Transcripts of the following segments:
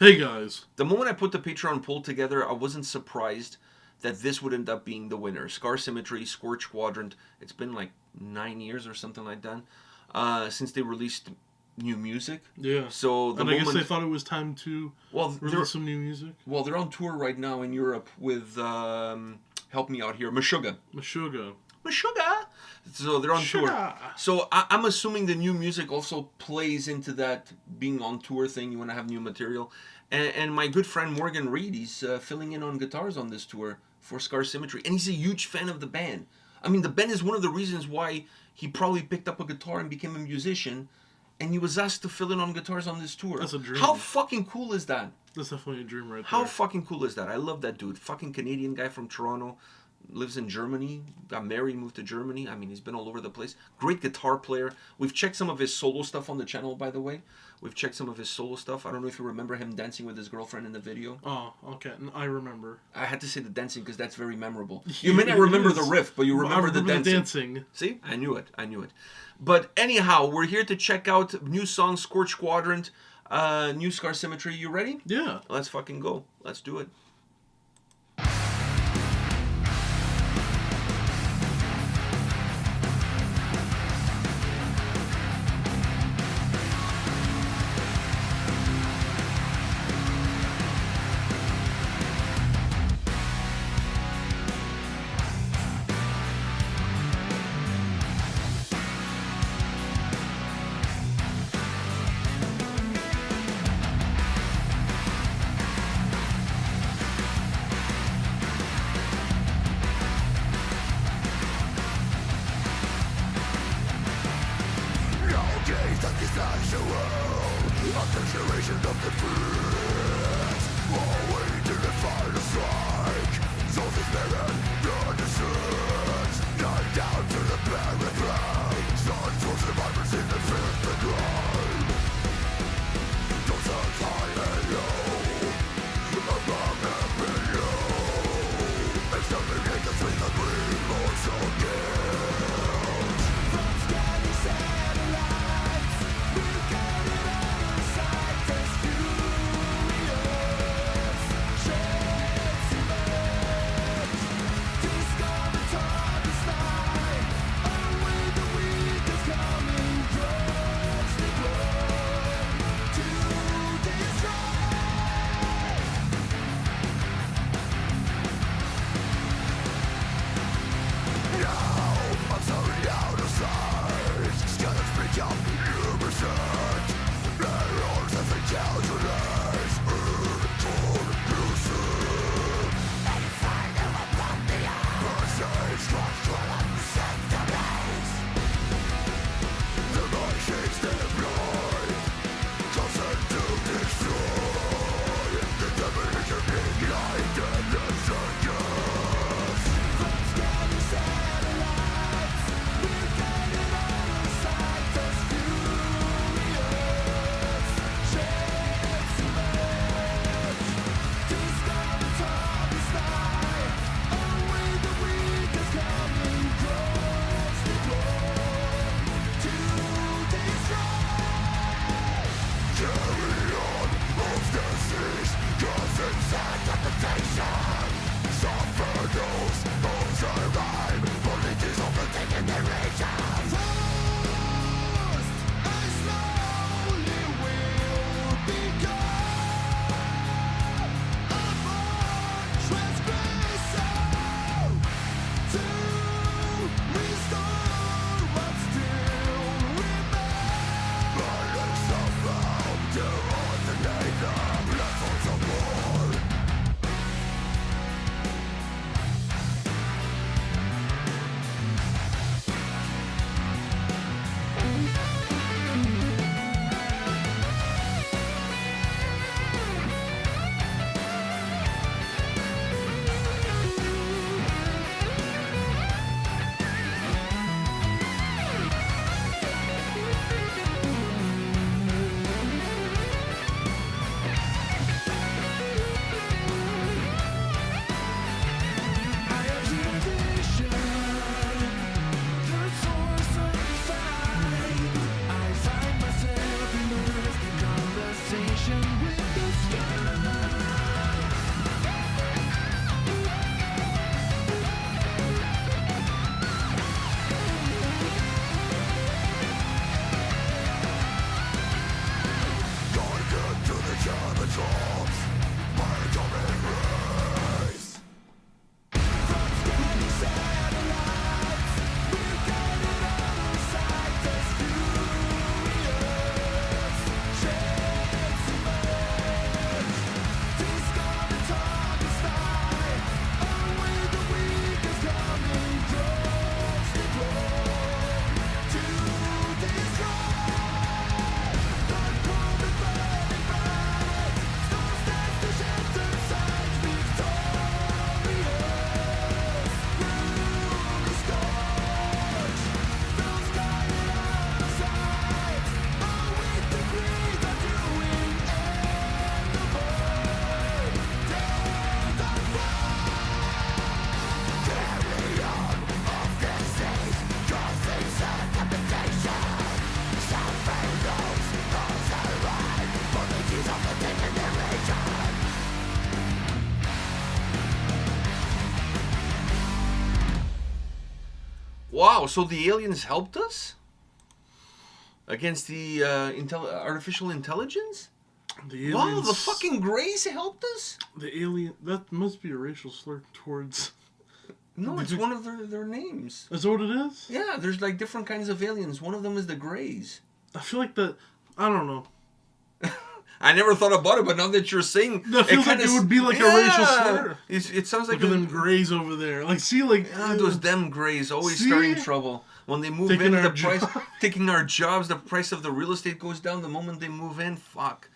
Hey guys. The moment I put the Patreon poll together, I wasn't surprised that this would end up being the winner. Symmetry, Scorched Quadrant. It's been like 9 years or something like that since they released new music. Yeah. So I guess they thought it was time to release some new music. Well, they're on tour right now in Europe with help me out here, Meshuggah. So they're on tour. So I'm assuming the new music also plays into that being on tour thing. You want to have new material. And my good friend Morgan Reed, he's filling in on guitars on this tour for Symmetry. And he's a huge fan of the band. I mean, the band is one of the reasons why he probably picked up a guitar and became a musician. And he was asked to fill in on guitars on this tour. That's a dream. How fucking cool is that? That's definitely a dream right there. How fucking cool is that? I love that dude. Fucking Canadian guy from Toronto. Lives in Germany. Got married, moved to Germany. I mean, he's been all over the place. Great guitar player. We've checked some of his solo stuff on the channel, by the way. We've checked some of his solo stuff. I don't know if you remember him dancing with his girlfriend in the video. Oh, okay. I remember. I had to say the dancing because that's very memorable. You may not remember the riff, but you remember the dancing. See? I knew it. But anyhow, we're here to check out new song, Scorched Quadrant, new Symmetry. You ready? Yeah. Let's fucking go. Let's do it. Wow, so the aliens helped us? Against the artificial intelligence? The aliens, wow, the fucking Greys helped us? The alien... That must be a racial slur towards... No, it's one of their names. Is that what it is? Yeah, there's like different kinds of aliens. One of them is the Greys. I feel like that... I don't know. I never thought about it, but now that you're saying... That feels like it would be like a racial slur. It sounds like... Look at them Greys over there. Like, see, like... those them Greys always starting trouble. When they move in, the price... Taking our jobs, the price of the real estate goes down the moment they move in. Fuck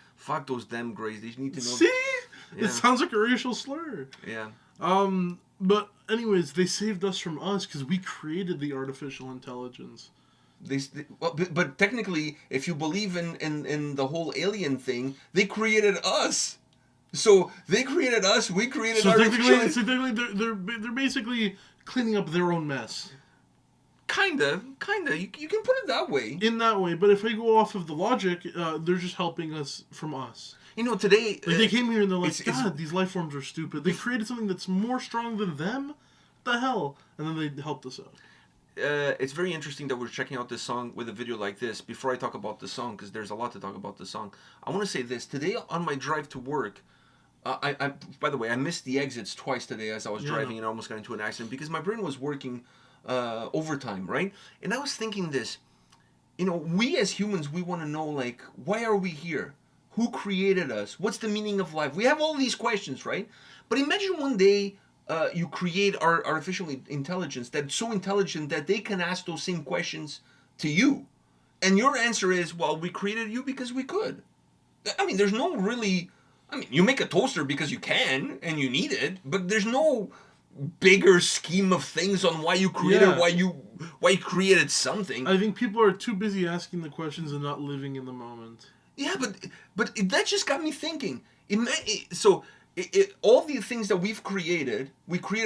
those them Greys. They need to know... See? Yeah. It sounds like a racial slur. Yeah. But anyways, they saved us from us because we created the artificial intelligence. But technically, if you believe in the whole alien thing, they created us. So they created us. We created artificial. So technically, they're basically cleaning up their own mess. Kinda. You can put it that way. In that way, but if I go off of the logic, they're just helping us from us. You know, today... Like, they came here and they're like, God, these life forms are stupid. They created something that's more strong than them? What the hell? And then they helped us out. It's very interesting that we're checking out this song with a video like this. Before I talk about the song, because there's a lot to talk about the song, I want to say this. Today, on my drive to work... by the way, I missed the exits twice today as I was driving and I almost got into an accident because my brain was working overtime, right? And I was thinking this. You know, we as humans, we want to know, like, why are we here? Who created us? What's the meaning of life? We have all these questions, right? But imagine one day you create artificial intelligence that's so intelligent that they can ask those same questions to you. And your answer is, well, we created you because we could. I mean, there's no really... I mean, you make a toaster because you can and you need it, but there's no bigger scheme of things on why you created why you created something. I think people are too busy asking the questions and not living in the moment. Yeah, but that just got me thinking. All the things that we created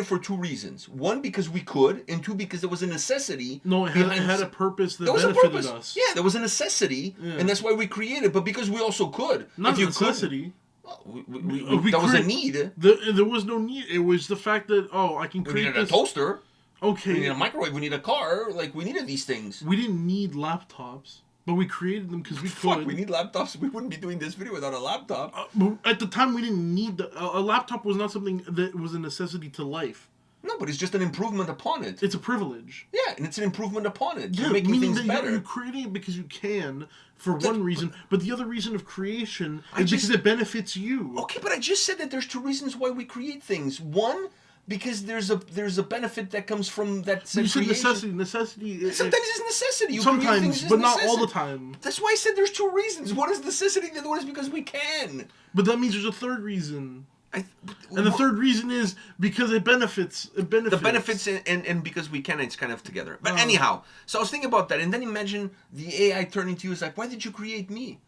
for two reasons. One, because we could, and two, because there was a necessity. No, it had a purpose that benefited us. Yeah, there was a necessity, and that's why we created. But because we also could. Not a necessity. That was a need. There was no need. It was the fact that, I can create this. We needed a toaster. Okay. We needed a microwave. We need a car. Like, we needed these things. We didn't need laptops. But we created them because we could. We need laptops. We wouldn't be doing this video without a laptop. But at the time, we didn't need... a laptop was not something that was a necessity to life. No, but it's just an improvement upon it. It's a privilege. Yeah, and it's an improvement upon it. Yeah, you're making things better. You're creating it because you can, for one reason. But the other reason of creation is because it benefits you. Okay, but I just said that there's two reasons why we create things. One... Because there's a benefit that comes from that you said creation. Necessity. Sometimes it's necessity. Sometimes, but not all the time. That's why I said there's two reasons. One is necessity, the other one is because we can. But that means there's a third reason. And the third reason is because it benefits. The benefits and because we can, it's kind of together. But anyhow, so I was thinking about that. And then imagine the AI turning to you is like, why did you create me?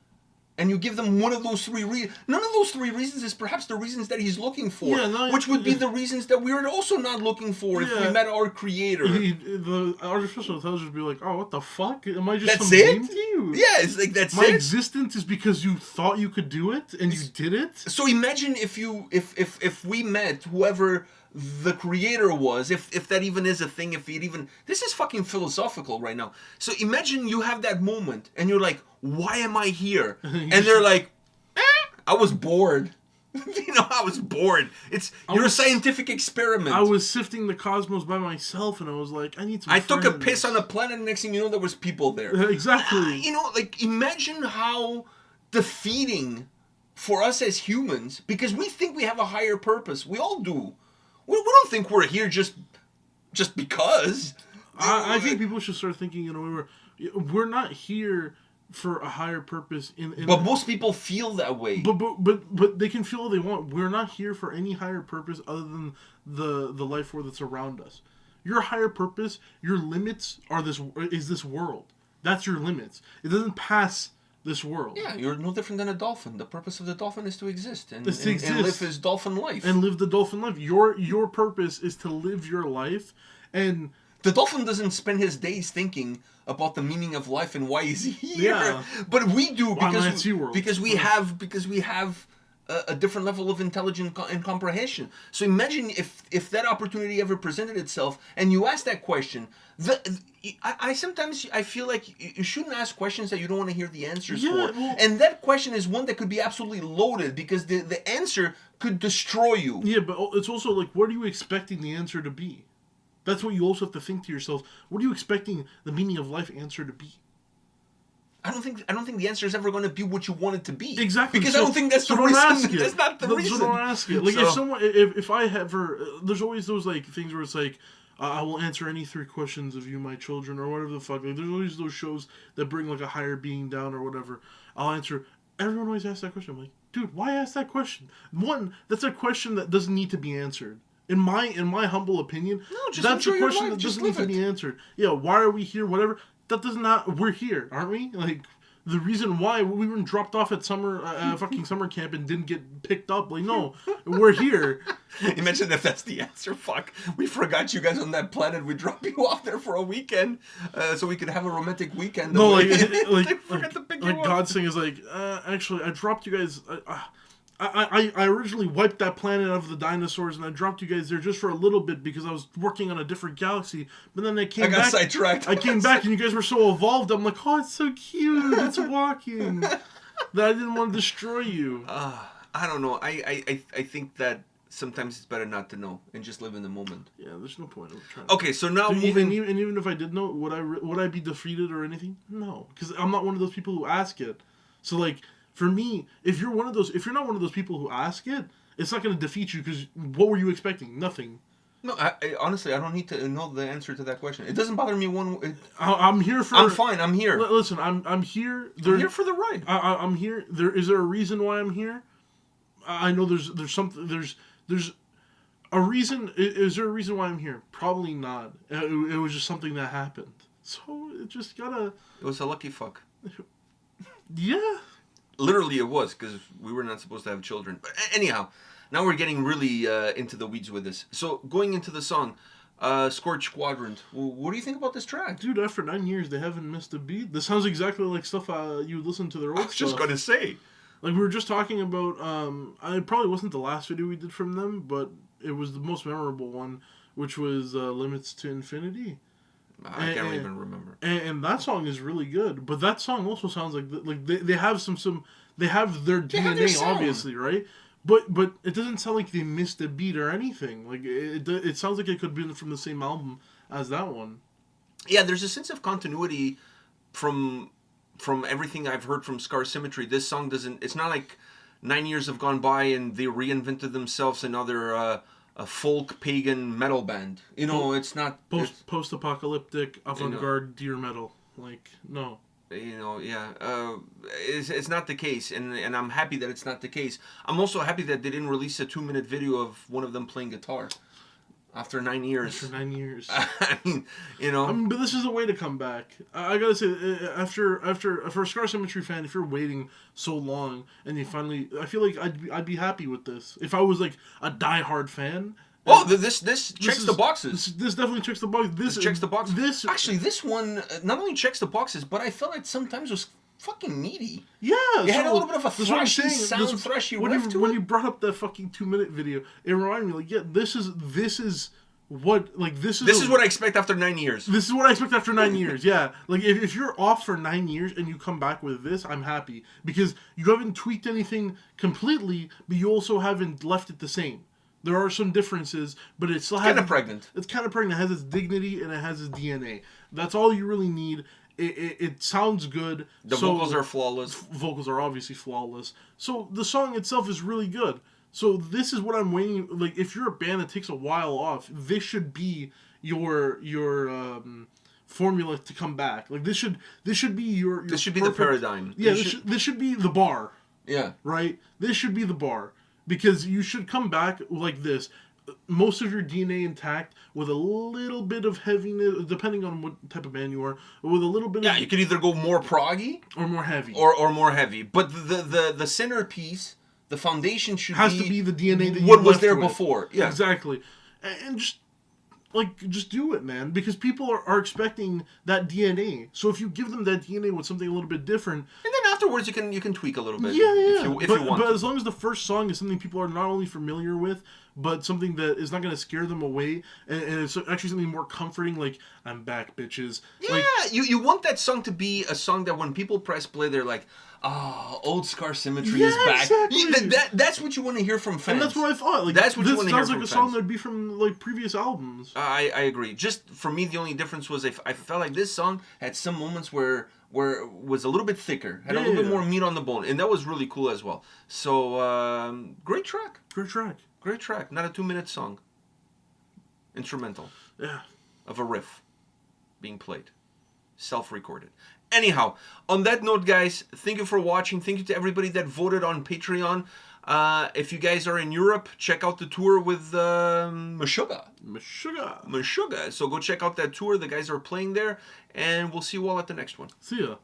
And you give them one of those three reasons. None of those three reasons is perhaps the reasons that he's looking for. Which would be the reasons that we're also not looking for if we met our creator. The artificial intelligence would be like, what the fuck? Am I just some game to you? Yeah, it's like, that's My existence is because you thought you could do it, and you did it? So imagine if we met whoever the creator was, if that even is a thing, this is fucking philosophical right now. So imagine you have that moment, and you're like, why am I here? And they're like, I was bored. I was bored. You're a scientific experiment. I was sifting the cosmos by myself, and I was like, I need some friends. Took a piss on a planet, and next thing you know, there was people there. Exactly. Imagine how defeating for us as humans, because we think we have a higher purpose. We all do. We don't think we're here just because. I think people should start thinking in a way where we're not here for a higher purpose. But most people feel that way. But they can feel what they want. We're not here for any higher purpose other than the life force that's around us. Your higher purpose, your limits is this world. That's your limits. It doesn't pass this world. Yeah, you're no different than a dolphin. The purpose of the dolphin is to exist and live his dolphin life. And live the dolphin life. Your purpose is to live your life, and the dolphin doesn't spend his days thinking about the meaning of life and why is he here. Yeah. But we do because we have a different level of intelligence and comprehension. So imagine if that opportunity ever presented itself and you ask that question. I sometimes I feel like you shouldn't ask questions that you don't want to hear the answers for. Well, and that question is one that could be absolutely loaded because the answer could destroy you. Yeah, but it's also like, what are you expecting the answer to be? That's what you also have to think to yourself. What are you expecting the meaning of life answer to be? I don't think the answer is ever going to be what you want it to be. Exactly. Because I don't think that's the reason. That's not the reason. So don't ask it. Like, if I ever, there's always those like things where it's like, I will answer any 3 questions of you, my children, or whatever the fuck. Like, there's always those shows that bring like a higher being down or whatever. I'll answer. Everyone always asks that question. I'm like, dude, why ask that question? One, that's a question that doesn't need to be answered. In my humble opinion, that's a question that doesn't need to be answered. Yeah, why are we here? Whatever. That does not. We're here, aren't we? Like, the reason why we were dropped off at fucking summer camp and didn't get picked up. Like, no, we're here. Imagine if that's the answer. Fuck, we forgot you guys on that planet. We dropped you off there for a weekend, so we could have a romantic weekend. No, like God's thing is like, actually, I dropped you guys. I originally wiped that planet out of the dinosaurs and I dropped you guys there just for a little bit because I was working on a different galaxy. But then I got back. Sidetracked. I came back and you guys were so evolved. I'm like, oh, it's so cute. It's walking. That I didn't want to destroy you. I don't know. I think that sometimes it's better not to know and just live in the moment. Yeah, there's no point of trying. Okay, so now moving. And even if I did know, would I be defeated or anything? No, because I'm not one of those people who ask it. So like. For me, if you're not one of those people who ask it, it's not going to defeat you because what were you expecting? Nothing. No, I honestly, I don't need to know the answer to that question. It doesn't bother me I'm here for. I'm fine. I'm here. Listen, I'm here. I'm here for the ride. I'm here. Is there a reason why I'm here? I know there's something. There's a reason. Is there a reason why I'm here? Probably not. It was just something that happened. So it just gotta. It was a lucky fuck. Yeah. Literally, it was, because we were not supposed to have children. But anyhow, now we're getting really into the weeds with this. So, going into the song, Scorched Quadrant, what do you think about this track? Dude, after 9 years, they haven't missed a beat. This sounds exactly like stuff you listen to their old stuff. I was just going to say. Like, we were just talking about, it probably wasn't the last video we did from them, but it was the most memorable one, which was Limits to Infinity. I can't even remember. And that song is really good, but that song also sounds like they have they have their DNA, obviously, right? But it doesn't sound like they missed a beat or anything. Like it sounds like it could be from the same album as that one. Yeah, there's a sense of continuity from everything I've heard from Symmetry. This song doesn't. It's not like 9 years have gone by and they reinvented themselves and now they're a folk pagan metal band. You know, it's not post-apocalyptic avant-garde deer metal. Like, no. You know, yeah. It's not the case, and I'm happy that it's not the case. I'm also happy that they didn't release a 2-minute video of one of them playing guitar. After 9 years. After 9 years. I mean, you know. But this is a way to come back. I gotta say, for a Scar Symmetry fan, if you're waiting so long and you finally, I feel like I'd be happy with this. If I was like a diehard fan. Oh, this checks the boxes. This definitely checks the boxes. This checks the boxes. Actually, this one not only checks the boxes, but I felt it sometimes was fucking needy. Yeah, it had a little bit of a thrashy sound, thrashy riff to it. When you brought up that fucking 2-minute video, it reminded me, like, yeah, this is what, like, this is what I expect after 9 years. This is what I expect after 9 years, yeah. Like, if you're off for 9 years and you come back with this, I'm happy. Because you haven't tweaked anything completely, but you also haven't left it the same. There are some differences, but it still has... Kind of pregnant. It's kind of pregnant. It has its dignity and it has its DNA. That's all you really need. It sounds good. The vocals are flawless. Vocals are obviously flawless. So the song itself is really good. So this is what I'm waiting... Like, if you're a band that takes a while off, this should be your formula to come back. Like, this should be your this should be the paradigm. Yeah, this should be the bar. Yeah. Right? This should be the bar. Because you should come back like this, most of your DNA intact, with a little bit of heaviness, depending on what type of band you are, with a little bit of... Yeah, you could either go more proggy... Or more heavy. Or more heavy. But the centerpiece, the foundation has to be the DNA that you what was there before. Yeah. Exactly. And just... like, just do it, man. Because people are expecting that DNA. So if you give them that DNA with something a little bit different... And then afterwards you can tweak a little bit. Yeah. If you want But to. as long as the first song is something people are not only familiar with, but something that is not going to scare them away, and it's actually something more comforting, like, I'm back, bitches. Yeah, like, you want that song to be a song that when people press play, they're like, old Scar Symmetry is back. Exactly. That's what you want to hear from fans. And that's what I thought. Like, that's what you want to hear from from sounds like a song fans. that'd be from, like, previous albums. I agree. Just for me, the only difference was I felt like this song had some moments where it was a little bit thicker, had a little bit more meat on the bone, and that was really cool as well. So, great track. Great track. Not a 2-minute song. Instrumental. Yeah. Of a riff being played. Self-recorded. Anyhow, on that note, guys, thank you for watching. Thank you to everybody that voted on Patreon. If you guys are in Europe, check out the tour with Meshuggah. So go check out that tour. The guys are playing there, and we'll see you all at the next one. See ya.